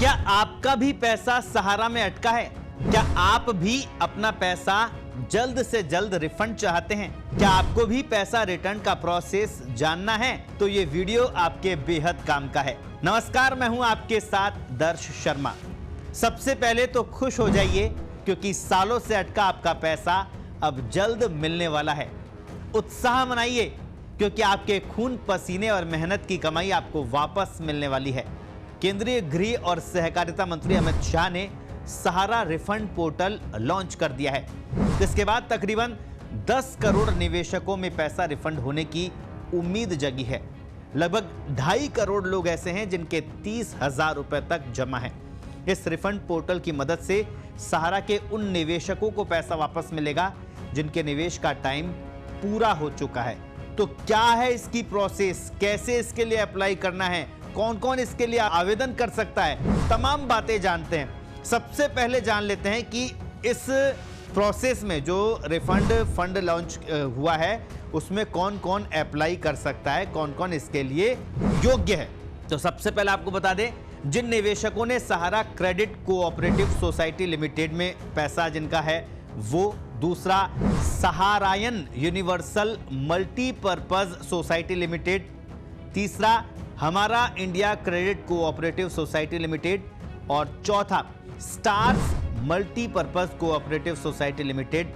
क्या आपका भी पैसा सहारा में अटका है? क्या आप भी अपना पैसा जल्द से जल्द रिफंड चाहते हैं? क्या आपको भी पैसा रिटर्न का प्रोसेस जानना है? तो ये वीडियो आपके बेहद काम का है। नमस्कार, मैं हूं आपके साथ दर्श शर्मा। सबसे पहले तो खुश हो जाइए क्योंकि सालों से अटका आपका पैसा अब जल्द मिलने वाला है। उत्साह मनाइए क्योंकि आपके खून पसीने और मेहनत की कमाई आपको वापस मिलने वाली है। केंद्रीय गृह और सहकारिता मंत्री अमित शाह ने सहारा रिफंड पोर्टल लॉन्च कर दिया है। इसके बाद तकरीबन 10 करोड़ निवेशकों में पैसा रिफंड होने की उम्मीद जगी है। लगभग 2.5 करोड़ लोग ऐसे हैं जिनके 30,000 रुपए तक जमा है। इस रिफंड पोर्टल की मदद से सहारा के उन निवेशकों को पैसा वापस मिलेगा जिनके निवेश का टाइम पूरा हो चुका है। तो क्या है इसकी प्रोसेस, कैसे इसके लिए अप्लाई करना है, कौन कौन इसके लिए आवेदन कर सकता है, तमाम बातें जानते हैं। सबसे पहले जान लेते हैं कि इस प्रोसेस में जो रिफंड फंड लॉन्च हुआ है उसमें कौन कौन अप्लाई कर सकता है, कौन कौन इसके लिए योग्य है। तो सबसे पहले आपको बता दें, जिन निवेशकों ने Sahara credit cooperative society limited में पैसा जिनका है वो, दूसरा Saharayan universal multipurpose society limited, तीसरा हमारा India credit cooperative society limited और चौथा stars multipurpose cooperative society limited.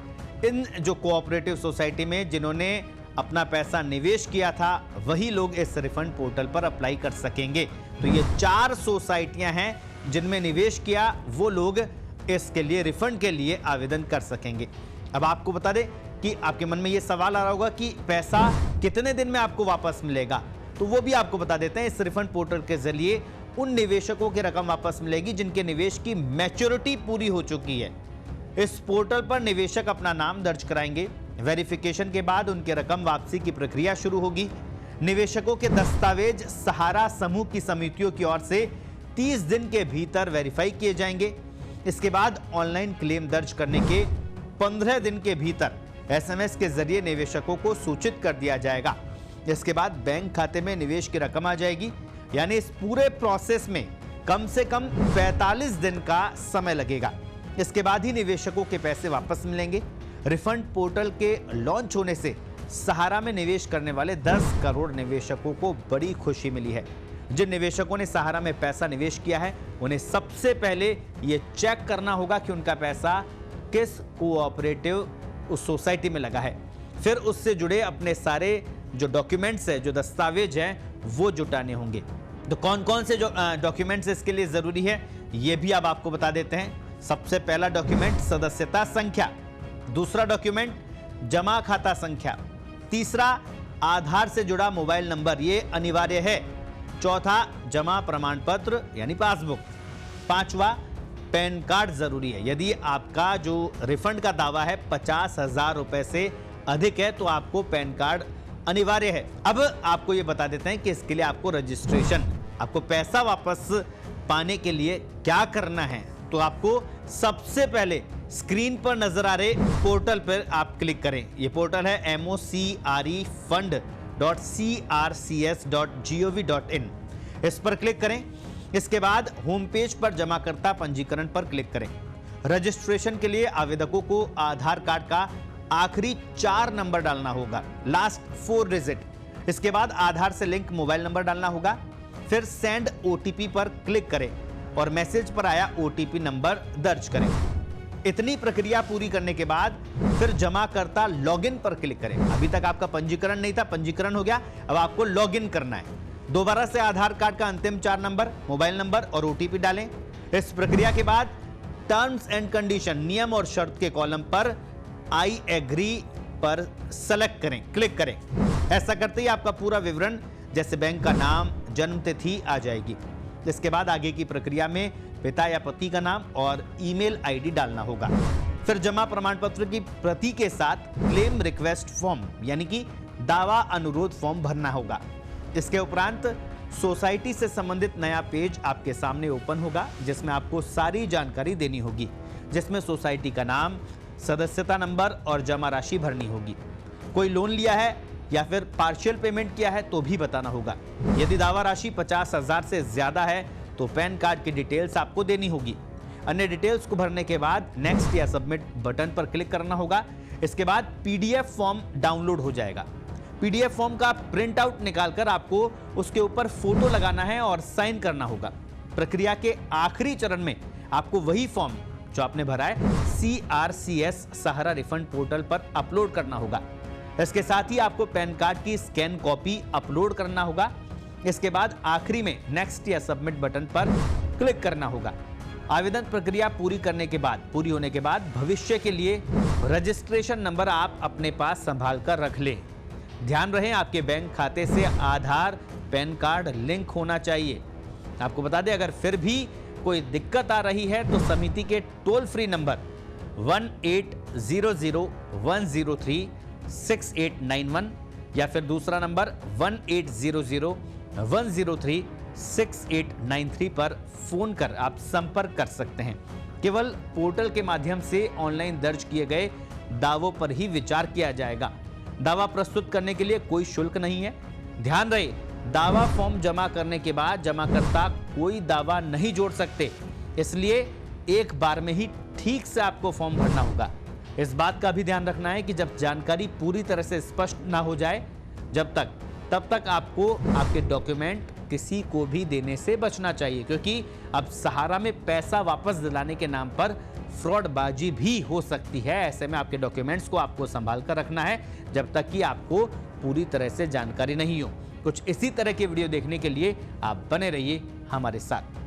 इन जो कोऑपरेटिव सोसाइटी में जिन्होंने अपना पैसा निवेश किया था वही लोग इस रिफंड पोर्टल पर अप्लाई कर सकेंगे। तो ये 4 सोसाइटियां हैं जिनमें निवेश किया, वो लोग इसके लिए रिफंड के लिए आवेदन कर सकेंगे। अब आपको बता दें कि आपके मन में ये सवाल आ रहा होगा कि पैसा कितने दिन में आपको वापस मिलेगा, तो वो भी आपको बता देते हैं। इस रिफंड पोर्टल के जरिए उन निवेशकों की रकम वापस मिलेगी जिनके निवेश की मैच्योरिटी पूरी हो चुकी है। इस पोर्टल पर निवेशक अपना नाम दर्ज कराएंगे। वेरिफिकेशन के बाद उनके रकम वापसी की प्रक्रिया शुरू होगी। निवेशकों के दस्तावेज सहारा समूह की समितियों की ओर से 30 दिन के भीतर वेरीफाई किए जाएंगे। इसके बाद ऑनलाइन क्लेम दर्ज करने के 15 दिन के भीतर SMS के जरिए निवेशकों को सूचित कर दिया जाएगा। इसके बाद बैंक खाते में निवेश की रकम आ जाएगी। यानी इस पूरे प्रोसेस में कम से कम 45 दिन का समय लगेगा। इसके बाद ही निवेशकों के पैसे वापस मिलेंगे। रिफंड पोर्टल के लॉन्च होने से सहारा में निवेश करने वाले 10 करोड़ निवेशकों को बड़ी खुशी मिली है। जिन निवेशकों ने सहारा में पैसा निवेश किया है उन्हें सबसे पहले यह चेक करना होगा कि उनका पैसा किस कोऑपरेटिव उस सोसाइटी में लगा है। फिर उससे जुड़े अपने सारे जो डॉक्यूमेंट्स है, जो दस्तावेज हैं, वो जुटाने होंगे। तो कौन कौन से जो डॉक्यूमेंट्स इसके लिए जरूरी है ये भी अब आपको बता देते हैं। सबसे पहला डॉक्यूमेंट सदस्यता संख्या, दूसरा डॉक्यूमेंट जमा खाता संख्या, तीसरा आधार से जुड़ा मोबाइल नंबर, ये अनिवार्य है, चौथा जमा प्रमाण पत्र यानी पासबुक, पांचवा पैन कार्ड जरूरी है। यदि आपका जो रिफंड का दावा है 50,000 रुपए से अधिक है तो आपको पैन कार्ड अनिवार्य है। अब आपको ये बता देते हैं कि इसके लिए आपको रजिस्ट्रेशन, आपको पैसा वापस पाने के लिए क्या करना है। तो आपको सबसे पहले स्क्रीन पर नजर आ रहे पोर्टल पर आप क्लिक करें। ये पोर्टल है mocrefund.crcs.gov.in। इस पर क्लिक करें। इसके बाद होम पेज पर जमाकर्ता पंजीकरण पर क्लिक करें। रजिस्ट्रेशन के लिए आवेदकों को आधार कार्ड का आखिरी 4 नंबर डालना होगा, लास्ट 4 डिजिट। इसके बाद आधार से लिंक मोबाइल नंबर डालना होगा। फिर सेंड OTP पर क्लिक करें और मैसेज पर आया OTP नंबर दर्ज करें। इतनी प्रक्रिया पूरी करने के बाद फिर जमाकर्ता लॉगिन पर क्लिक करें। अभी तक आपका पंजीकरण नहीं था, पंजीकरण हो गया, अब आपको लॉगिन करना है। दोबारा से आधार कार्ड का अंतिम 4 नंबर, मोबाइल नंबर और OTP डालें। इस प्रक्रिया के बाद टर्म्स एंड कंडीशन, नियम और शर्त के कॉलम पर आई एग्री पर सेलेक्ट करें, क्लिक करें। ऐसा करते ही आपका पूरा विवरण जैसे बैंक का नाम, जन्म तिथि आ जाएगी। इसके बाद आगे की प्रक्रिया में पिता या पति का नाम और ईमेल ID डालना होगा। फिर जमा प्रमाण पत्र की प्रति के साथ क्लेम रिक्वेस्ट फॉर्म यानी कि दावा अनुरोध फॉर्म भरना होगा। इसके उपरांत सोसाइटी से संबंधित नया पेज आपके सामने ओपन होगा जिसमें आपको सारी जानकारी देनी होगी, जिसमें सोसाइटी का नाम, सदस्यता नंबर और जमा राशि भरनी होगी। कोई लोन लिया है या फिर पार्शियल पेमेंट किया है तो भी बताना होगा। यदि दावा राशि 50,000 से ज्यादा है तो पैन कार्ड की डिटेल्स आपको देनी होगी। अन्य डिटेल्स को भरने के बाद नेक्स्ट या सबमिट बटन पर क्लिक करना होगा। इसके बाद पीडीएफ फॉर्म डाउनलोड हो जाएगा। पीडीएफ फॉर्म का प्रिंट आउट निकालकर आपको उसके ऊपर फोटो लगाना है और साइन करना होगा। प्रक्रिया के आखिरी चरण में आपको वही फॉर्म जो आपने भरा है CRCS सहारा रिफंड पोर्टल पर अपलोड करना होगा। इसके साथ ही आपको पैन कार्ड की स्कैन कॉपी अपलोड करना होगा। इसके बाद आखिरी में नेक्स्ट या सबमिट बटन पर क्लिक करना होगा। आवेदन प्रक्रिया पूरी होने के बाद भविष्य के लिए रजिस्ट्रेशन नंबर आप अपने पास संभाल कर रख लें। ध्यान रहे आपके बैंक खाते से आधार पैन कार्ड लिंक होना चाहिए। आपको बता दें, अगर फिर भी कोई दिक्कत आ रही है तो समिति के टोल फ्री नंबर 1800-103-6891 या फिर दूसरा नंबर 1800-103-6893 पर फोन कर आप संपर्क कर सकते हैं। केवल पोर्टल के माध्यम से ऑनलाइन दर्ज किए गए दावों पर ही विचार किया जाएगा। दावा प्रस्तुत करने के लिए कोई शुल्क नहीं है। ध्यान रहे, दावा फॉर्म जमा करने के बाद जमाकर्ता कोई दावा नहीं जोड़ सकते, इसलिए एक बार में ही ठीक से आपको फॉर्म भरना होगा। इस बात का भी ध्यान रखना है कि जब जानकारी पूरी तरह से स्पष्ट ना हो जाए तब तक आपको आपके डॉक्यूमेंट किसी को भी देने से बचना चाहिए, क्योंकि अब सहारा में पैसा वापस दिलाने के नाम पर फ्रॉडबाजी भी हो सकती है। ऐसे में आपके डॉक्यूमेंट्स को आपको संभाल कर रखना है जब तक कि आपको पूरी तरह से जानकारी नहीं हो। कुछ इसी तरह के वीडियो देखने के लिए आप बने रहिए हमारे साथ।